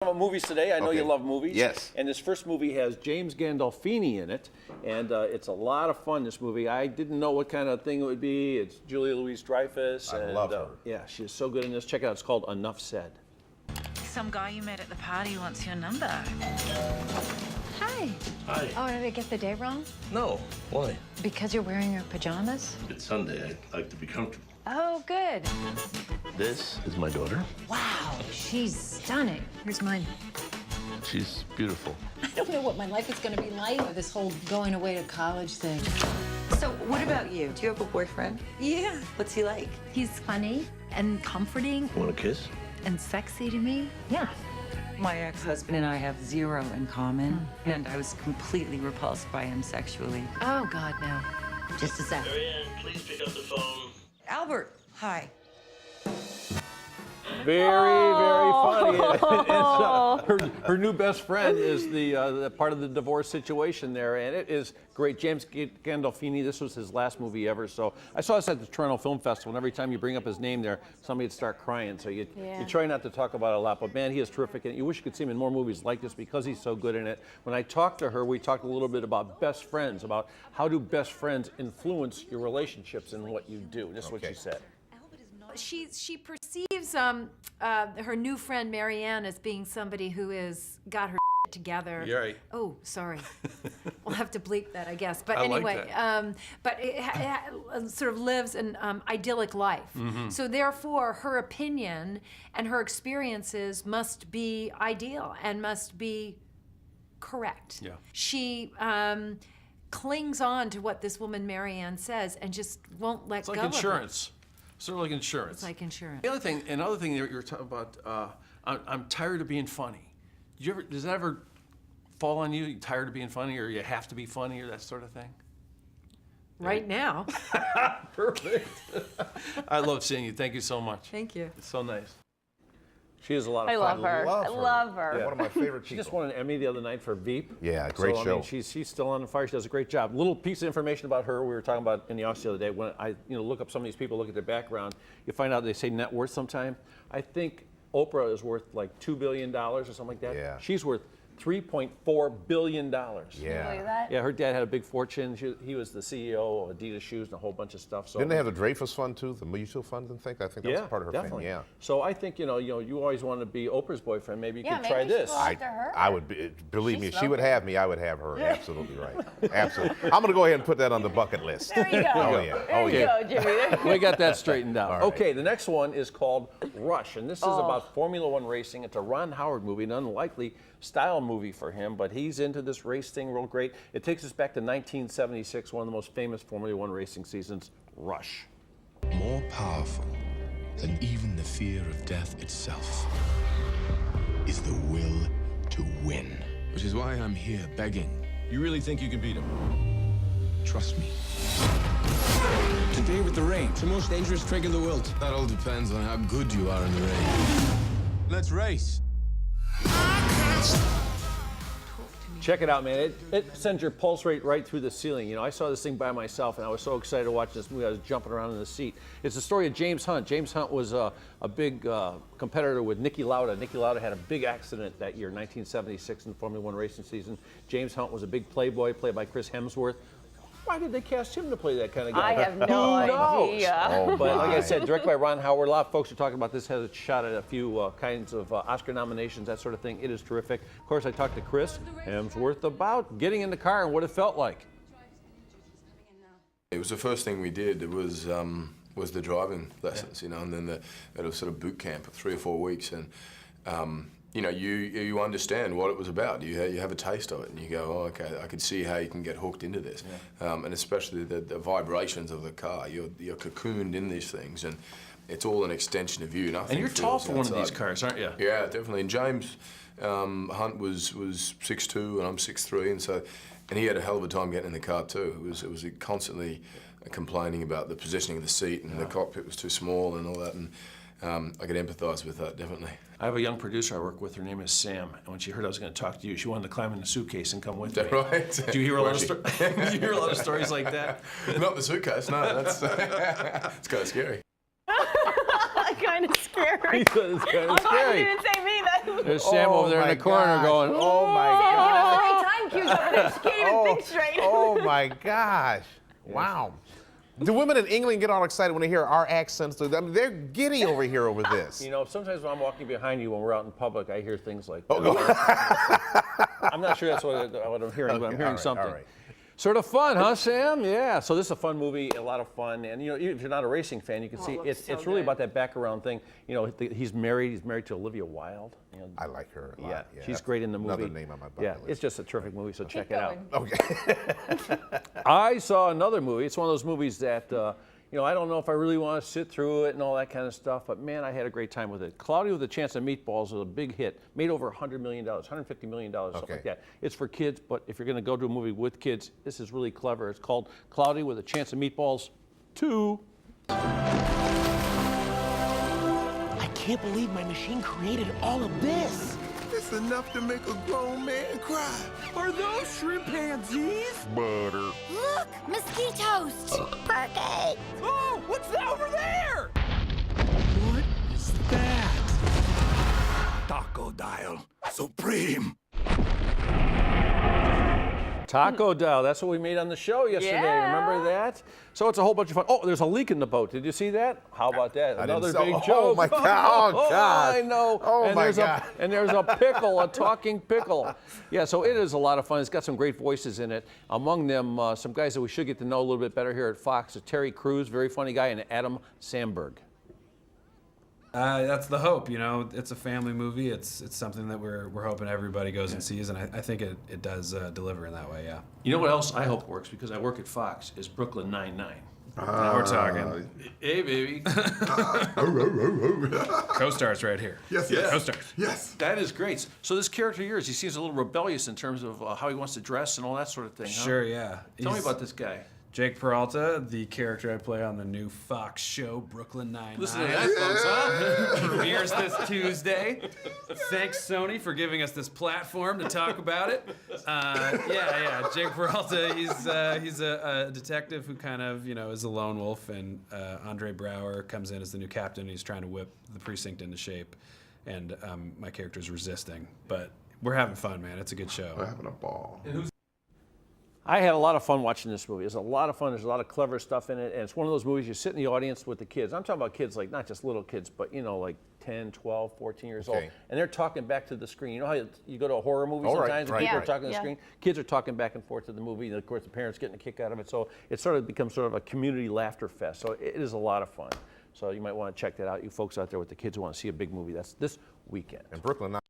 About movies today. I know you love movies. Yes. And this first movie has James Gandolfini in it, and it's a lot of fun, this movie. I didn't know what kind of thing it would be. It's Julia Louis-Dreyfus. I love her. Yeah, she's so good in this. Check it out. It's called Enough Said. Some guy you met at the party wants your number. Hi. Hi. Oh, did I get the day wrong? No. Why? Because you're wearing your pajamas? It's Sunday. I like to be comfortable. Oh, good. This is my daughter. Wow, she's stunning. Here's mine. She's beautiful. I don't know what my life is going to be like with this whole going away to college thing. So what about you? Do you have a boyfriend? Yeah. What's he like? He's funny and comforting Want a kiss? and sexy to me. Yeah. My ex-husband and I have zero in common, and I was completely repulsed by him sexually. Oh, God, no. Just a sec. Marianne, please pick up the phone. Albert, hi. Very, very funny. Her new best friend is the part of the divorce situation there, and it is great. James Gandolfini, this was his last movie ever, so I saw this at the Toronto Film Festival, and every time you bring up his name there, somebody would start crying, so you try not to talk about it a lot, but man, he is terrific, and you wish you could see him in more movies like this because he's so good in it. When I talked to her, we talked a little bit about best friends, about how do best friends influence your relationships and what you do. This is what she said. She perceives her new friend Marianne as being somebody who has got her together. You're right. Oh, sorry. We'll have to bleep that, I guess. But I like anyway, that. but it sort of lives an idyllic life. Mm-hmm. So therefore, her opinion and her experiences must be ideal and must be correct. Yeah. She clings on to what this woman Marianne says and just won't let go It's like of it. insurance. Sort of like insurance. It's like insurance. The other thing, another thing you're talking about, I'm tired of being funny. Does that ever fall on you? You tired of being funny, or you have to be funny, or that sort of thing? Right now. Perfect. I love seeing you. Thank you so much. Thank you. It's so nice. She is a lot of I fun. love her. I love her. Yeah. One of my favorite She people. just won an Emmy the other night for Veep. Yeah, great so, show. I mean, she's still on the fire. She does a great job. Little piece of information about her we were talking about in the office the other day. When I look up some of these people, look at their background, you find out they say net worth sometime. I think Oprah is worth like $2 billion or something like that. Yeah. She's worth $3.4 billion. Yeah. Believe that? Yeah, her dad had a big fortune. He was the CEO of Adidas shoes and a whole bunch of stuff. So Didn't they have the Dreyfus Fund too? The mutual fund, I think that was part of her definitely. fame. Yeah. So I think you always want to be Oprah's boyfriend. Maybe you Yeah, could maybe try we should this. go after her. I would be, believe She's me, if she smoking. would have me, I would have her. Absolutely right. Absolutely. I'm going to go ahead and put that on the bucket list. There you go. Oh, yeah. There you go, Jimmy. There you We got that straightened out. All right. Okay, the next one is called Rush, and this is about Formula One racing. It's a Ron Howard movie, an unlikely style movie for him, but he's into this race thing real great. It takes us back to 1976, one of the most famous Formula One racing seasons, Rush. More powerful than even the fear of death itself is the will to win. Which is why I'm here begging. You really think you can beat him? Trust me. Today with the rain, it's the most dangerous trick in the world. That all depends on how good you are in the rain. Let's race. Check it out, man. It sends your pulse rate right through the ceiling. I saw this thing by myself, and I was so excited to watch this movie. I was jumping around in the seat. It's the story of James Hunt. James Hunt was a big competitor with Niki Lauda. Niki Lauda had a big accident that year, 1976, in the Formula One racing season. James Hunt was a big playboy, played by Chris Hemsworth. Why did they cast him to play that kind of guy? I have no Who knows? idea. Oh, But like I my. said, directed by Ron Howard. A lot of folks are talking about this. Has a shot at a few kinds of Oscar nominations, that sort of thing. It is terrific. Of course, I talked to Chris Hemsworth about getting in the car and what it felt like. It was the first thing we did. It was the driving lessons, and then it was sort of boot camp of 3 or 4 weeks, and you understand what it was about. You have a taste of it, and you go, oh, okay, I can see how you can get hooked into this, and especially the vibrations of the car. You're cocooned in these things, and it's all an extension of you. And you're tall for one of these cars, aren't you? Yeah, definitely. And James Hunt was 6'2", and I'm 6'3", and he had a hell of a time getting in the car too. It was constantly complaining about the positioning of the seat, and the cockpit was too small and all that, and I could empathize with that, definitely. I have a young producer I work with. Her name is Sam. And when she heard I was going to talk to you, she wanted to climb in the suitcase and come with Is that me. right? Do you hear a lot of Did you hear a lot of stories like that? Not the suitcase, no. That's it's kind of scary. kind of scary. He said it's kind I'm of glad scary. you didn't say me. There's Sam over there in the corner going, oh my Sam, God. give us 3 time cues over there. She can't even think straight. Oh my gosh. Wow. Do women in England get all excited when they hear our accents? I mean, they're giddy over here over this. You know, sometimes when I'm walking behind you when we're out in public, I hear things like that. I'm not sure that's what I'm hearing, but I'm hearing something. All right. Sort of fun, huh, Sam? Yeah. So this is a fun movie, a lot of fun, and you know, if you're not a racing fan, you can see it's really about that background thing. You know, he's married to Olivia Wilde. You know, I like her a lot. yeah, she's great in the movie. Another name on my bucket list. It's just a terrific movie, so check it out. Okay. I saw another movie. It's one of those movies that, you know, I don't know if I really want to sit through it and all that kind of stuff, but man, I had a great time with it. Cloudy with a Chance of Meatballs was a big hit. Made over $100 million, $150 million, something like that. It's for kids, but if you're going to go to a movie with kids, this is really clever. It's called Cloudy with a Chance of Meatballs 2. I can't believe my machine created all of this. It's enough to make a grown man cry. Are those chimpanzees? Butter. Look, mosquitoes. Birthday. Oh, what's that over there? What is that? Taco Dial Supreme. Taco Dial, that's what we made on the show yesterday. Yeah. Remember that? So it's a whole bunch of fun. Oh, there's a leak in the boat. Did you see that? How about that? Another big joke. Oh my God! Oh God! I know. Oh and my there's God! And there's a pickle, a talking pickle. Yeah, so it is a lot of fun. It's got some great voices in it. Among them, some guys that we should get to know a little bit better here at Fox. Terry Crews, very funny guy, and Adam Sandberg. That's the hope, you know. It's a family movie. It's something that we're hoping everybody goes and sees, and I think it does deliver in that way. Yeah. You know what else I hope works, because I work at Fox, is Brooklyn Nine-Nine. Now we're talking. Hey, baby. Co-stars right here. Yes, yes. Co-stars. Yes. That is great. So this character of yours, he seems a little rebellious in terms of how he wants to dress and all that sort of thing. Huh? Sure, yeah. Tell me about this guy. Jake Peralta, the character I play on the new Fox show, Brooklyn Nine-Nine. Listen to that, folks, huh? Premieres this Tuesday. Thanks, Sony, for giving us this platform to talk about it. Yeah. Jake Peralta, he's a detective who kind of, you know, is a lone wolf, and Andre Brower comes in as the new captain. He's trying to whip the precinct into shape, and my character's resisting. But we're having fun, man. It's a good show. We're having a ball. I had a lot of fun watching this movie. It's a lot of fun. There's a lot of clever stuff in it. And it's one of those movies you sit in the audience with the kids. I'm talking about kids, like not just little kids, but, you know, like 10, 12, 14 years old. And they're talking back to the screen. You know how you go to a horror movie sometimes and people are talking to the screen? Kids are talking back and forth to the movie. And, of course, the parents getting a kick out of it. So it sort of becomes sort of a community laughter fest. So it is a lot of fun. So you might want to check that out, you folks out there with the kids who want to see a big movie. That's this weekend. And Brooklyn